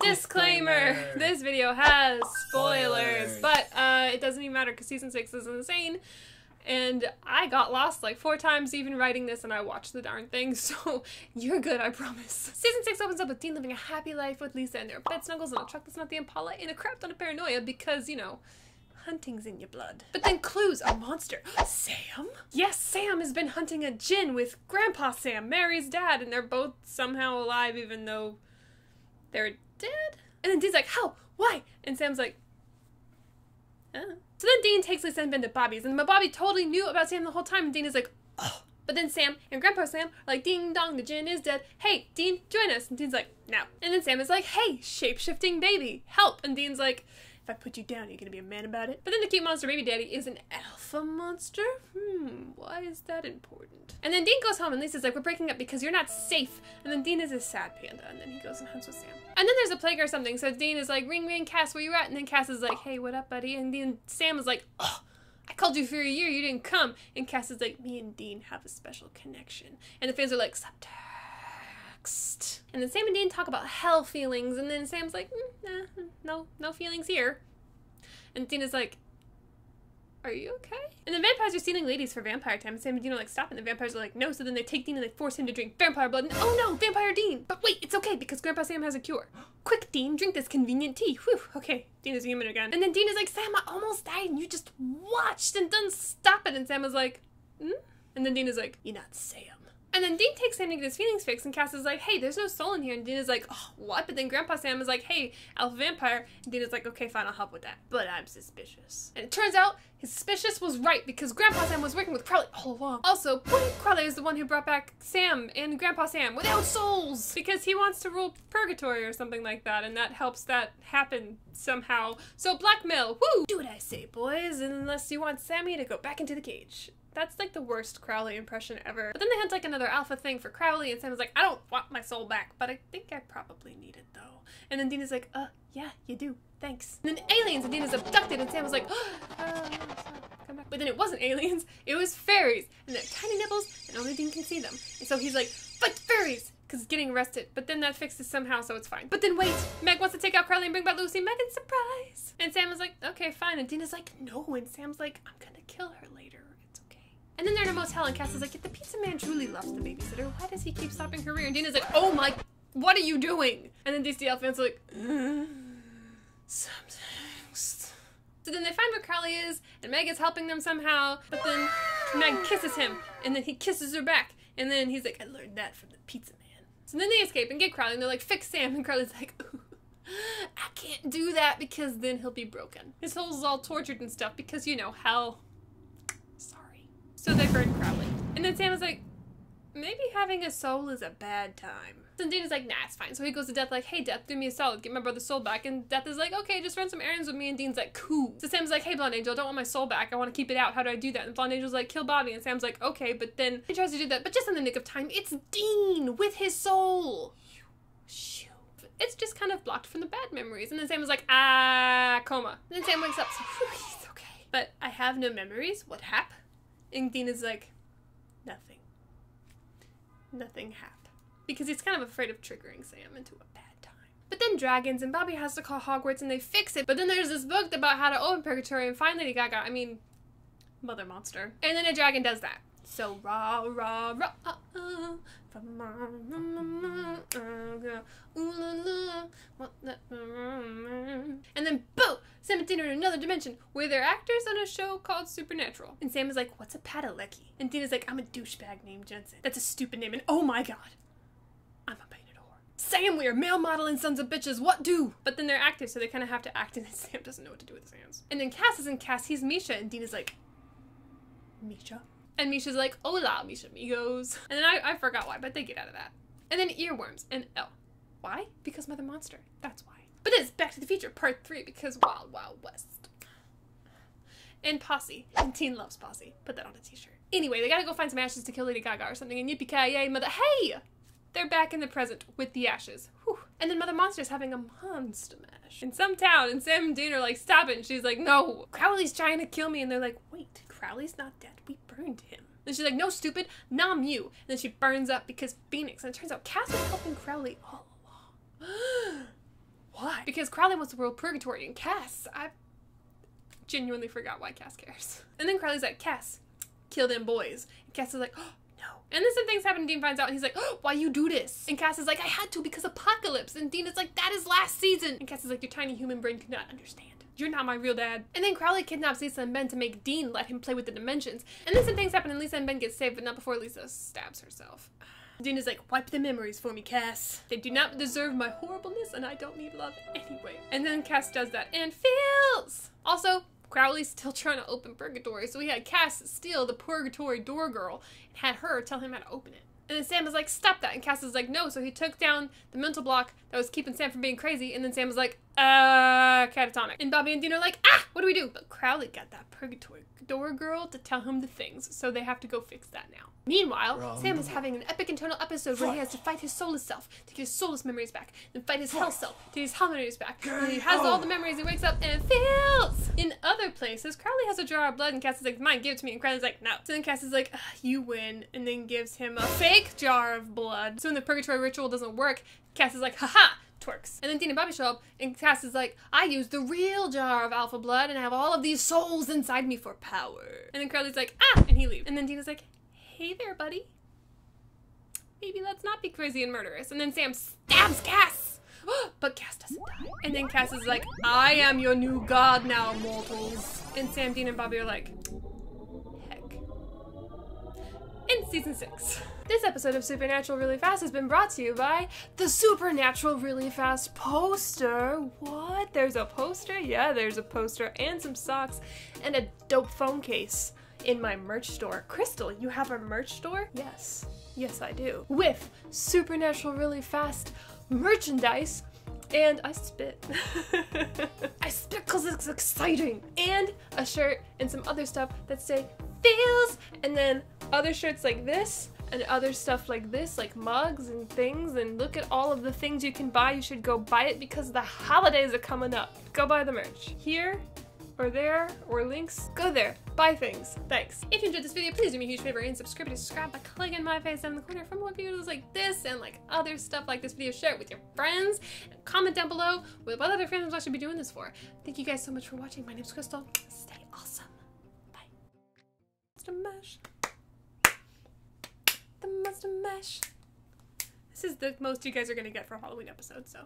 Disclaimer! This video has spoilers, but it doesn't even matter because season 6 is insane. And I got lost like 4 times even writing this, and I watched the darn thing, so you're good, I promise. Season 6 opens up with Dean living a happy life with Lisa and their bed snuggles on a truck that's not the Impala and a crap ton of paranoia because, you know, hunting's in your blood. But then clues, a monster. Sam? Yes, Sam has been hunting a djinn with Grandpa Sam, Mary's dad, and they're both somehow alive even though they're dead? And then Dean's like, how? Why? And Sam's like, So then Dean takes Lisa and Ben to Bobby's, and Bobby totally knew about Sam the whole time, and Dean is like, oh. But then Sam and Grandpa Sam are like, ding dong, the djinn is dead. Hey, Dean, join us. And Dean's like, no. And then Sam is like, hey, shape-shifting baby, help. And Dean's like, if I put you down, you're gonna be a man about it? But then the cute monster baby daddy is an alpha monster? Why is that important? And then Dean goes home and Lisa's like, we're breaking up because you're not safe. And then Dean is a sad panda, and then he goes and hunts with Sam. And then there's a plague or something, so Dean is like, ring ring, Cass, where you at? And then Cass is like, hey, what up, buddy? And then Sam is like, oh, I called you for a year, you didn't come. And Cass is like, me and Dean have a special connection. And the fans are like, subtext. And then Sam and Dean talk about hell feelings, and then Sam's like, nah, no feelings here. And Dean is like, are you okay? And the vampires are stealing ladies for vampire time, and Sam and Dean are like, stop, and the vampires are like, no, so then they take Dean and they force him to drink vampire blood, and oh no, vampire Dean! But wait, it's okay, because Grandpa Sam has a cure. Quick, Dean, drink this convenient tea. Whew, okay, Dean is human again. And then Dean is like, Sam, I almost died, and you just watched and didn't stop it, and Sam is like, And then Dean is like, you're not Sam. And then Dean takes Sam to get his feelings fixed, and Cass is like, hey, there's no soul in here. And Dean is like, oh, what? But then Grandpa Sam is like, hey, alpha vampire. And Dean is like, okay, fine, I'll help with that. But I'm suspicious. And it turns out his suspicious was right, because Grandpa Sam was working with Crowley all along. Also, Crowley is the one who brought back Sam and Grandpa Sam without souls, because he wants to rule purgatory or something like that, and that helps that happen somehow. So blackmail, woo! Do what I say, boys, unless you want Sammy to go back into the cage. That's like the worst Crowley impression ever. But then they had like another alpha thing for Crowley, and Sam was like, I don't want my soul back, but I think I probably need it though. And then Dean is like, yeah, you do, thanks. And then aliens, and Dean is abducted, and Sam was like, come back. But then it wasn't aliens, it was fairies, and they're tiny nipples, and only Dean can see them. And so he's like, fight fairies! Because he's getting arrested, but then that fixes somehow, so it's fine. But then wait, Meg wants to take out Crowley and bring back Lucy. Megan, surprise! And Sam is like, okay, fine. And Dean is like, no. And Sam's like, I'm gonna kill her later. It's okay. And then they're in a motel, and Cass is like, if the pizza man truly loves the babysitter, why does he keep stopping her rear? And Dean is like, oh my, what are you doing? And then DCL fans are like, subtext. So then they find where Crowley is, and Meg is helping them somehow, but then Meg kisses him, and then he kisses her back, and then he's like, I learned that from the pizza man. So then they escape and get Crowley, and they're like, fix Sam, and Crowley's like, ooh, I can't do that because then he'll be broken. His soul's all tortured and stuff because, you know, hell. Sorry. So they burn Crowley. And then Sam is like, maybe having a soul is a bad time. And Dean is like, nah, it's fine. So he goes to Death like, hey, Death, do me a solid, get my brother's soul back. And Death is like, okay, just run some errands with me. And Dean's like, cool. So Sam's like, hey, Blonde Angel, I don't want my soul back. I want to keep it out. How do I do that? And Blonde Angel's like, kill Bobby. And Sam's like, okay. But then he tries to do that, but just in the nick of time, it's Dean with his soul. It's just kind of blocked from the bad memories. And then Sam was like, coma. And then Sam wakes up, so he's okay. But I have no memories. What hap? And Dean is like, nothing. Nothing hap. Because he's kind of afraid of triggering Sam into a bad time. But then dragons, and Bobby has to call Hogwarts, and they fix it. But then there's this book about how to open purgatory and find Lady Gaga. I mean, Mother Monster. And then a dragon does that. So rah rah rah and then boom, Sam and Dean are in another dimension where they're actors on a show called Supernatural. And Sam is like, what's a padalecki? And Dean is like, I'm a douchebag named Jensen. That's a stupid name, and oh my god, I'm a painted whore. Sam, we are male modeling sons of bitches, what do? But then they're actors, so they kind of have to act, and Sam doesn't know what to do with his hands. And then Cass is in Cass, he's Misha, and Dean is like, Misha? And Misha's like, hola, Misha amigos. And then I forgot why, but they get out of that. And then earworms and L. Why? Because Mother Monster. That's why. But then it's Back to the Future Part 3 because Wild Wild West. And Posse. And Teen loves Posse. Put that on a t-shirt. Anyway, they gotta go find some ashes to kill Lady Gaga or something, and yippee-ki-yay, Mother— hey! They're back in the present with the ashes. Whew. And then Mother Monster's having a monster mash in some town, and Sam and Dean are like, stop it, and she's like, no, Crowley's trying to kill me, and they're like, wait, Crowley's not dead, we burned him. And she's like, no, stupid, nom you. And then she burns up because Phoenix, and it turns out Cass was helping Crowley all along. Why? Because Crowley wants the world purgatory, and Cass, I genuinely forgot why Cass cares. And then Crowley's like, Cass, kill them boys. And Cass is like, oh, no. And then some things happen and Dean finds out and he's like, oh, why you do this? And Cass is like, I had to because apocalypse. And Dean is like, that is last season. And Cass is like, your tiny human brain could not understand. You're not my real dad. And then Crowley kidnaps Lisa and Ben to make Dean let him play with the dimensions. And then some things happen and Lisa and Ben get saved, but not before Lisa stabs herself. Dean is like, wipe the memories for me, Cass. They do not deserve my horribleness and I don't need love anyway. And then Cass does that and feels. Also, Crowley's still trying to open Purgatory, so he had Cass steal the Purgatory door girl and had her tell him how to open it. And then Sam was like, stop that. And Cass was like, no. So he took down the mental block that was keeping Sam from being crazy. And then Sam was like, catatonic. And Bobby and Dean are like, what do we do? But Crowley got that Purgatory door girl to tell him the things. So they have to go fix that now. Meanwhile, Sam is having an epic internal episode where he has to fight his soulless self to get his soulless memories back, then fight his hell self to get his hell memories back. And he has all the memories, he wakes up and feels. In other places, Crowley has a jar of blood and Cass is like, mine, give it to me. And Crowley's like, no. So then Cass is like, you win, and then gives him a fake jar of blood. So when the Purgatory ritual doesn't work, Cass is like, haha, twerks. And then Dean and Bobby show up, and Cass is like, I used the real jar of alpha blood and I have all of these souls inside me for power. And then Crowley's like, and he leaves. And then Dean is like, hey there, buddy. Maybe let's not be crazy and murderous. And then Sam stabs Cass. But Cass doesn't die. And then Cass is like, I am your new god now, mortals. And Sam, Dean, and Bobby are like, heck. In season 6. This episode of Supernatural Really Fast has been brought to you by the Supernatural Really Fast poster. What? There's a poster? Yeah, there's a poster and some socks and a dope phone case in my merch store. Crystal, you have a merch store? Yes. Yes, I do. With Supernatural Really Fast merchandise. And I spit. I spit because it's exciting. And a shirt and some other stuff that say feels. And then other shirts like this. And other stuff like this, like mugs and things. And look at all of the things you can buy. You should go buy it because the holidays are coming up. Go buy the merch. Here, or there, or links. Go there. Buy things. Thanks. If you enjoyed this video, please do me a huge favor and subscribe by clicking my face down in the corner for more videos like this and like other stuff like this video. Share it with your friends and comment down below with what other fandoms I should be doing this for. Thank you guys so much for watching. My name's Crystal. Stay awesome. Bye. Monster Mash. The Monster Mash. This is the most you guys are gonna get for a Halloween episode, so.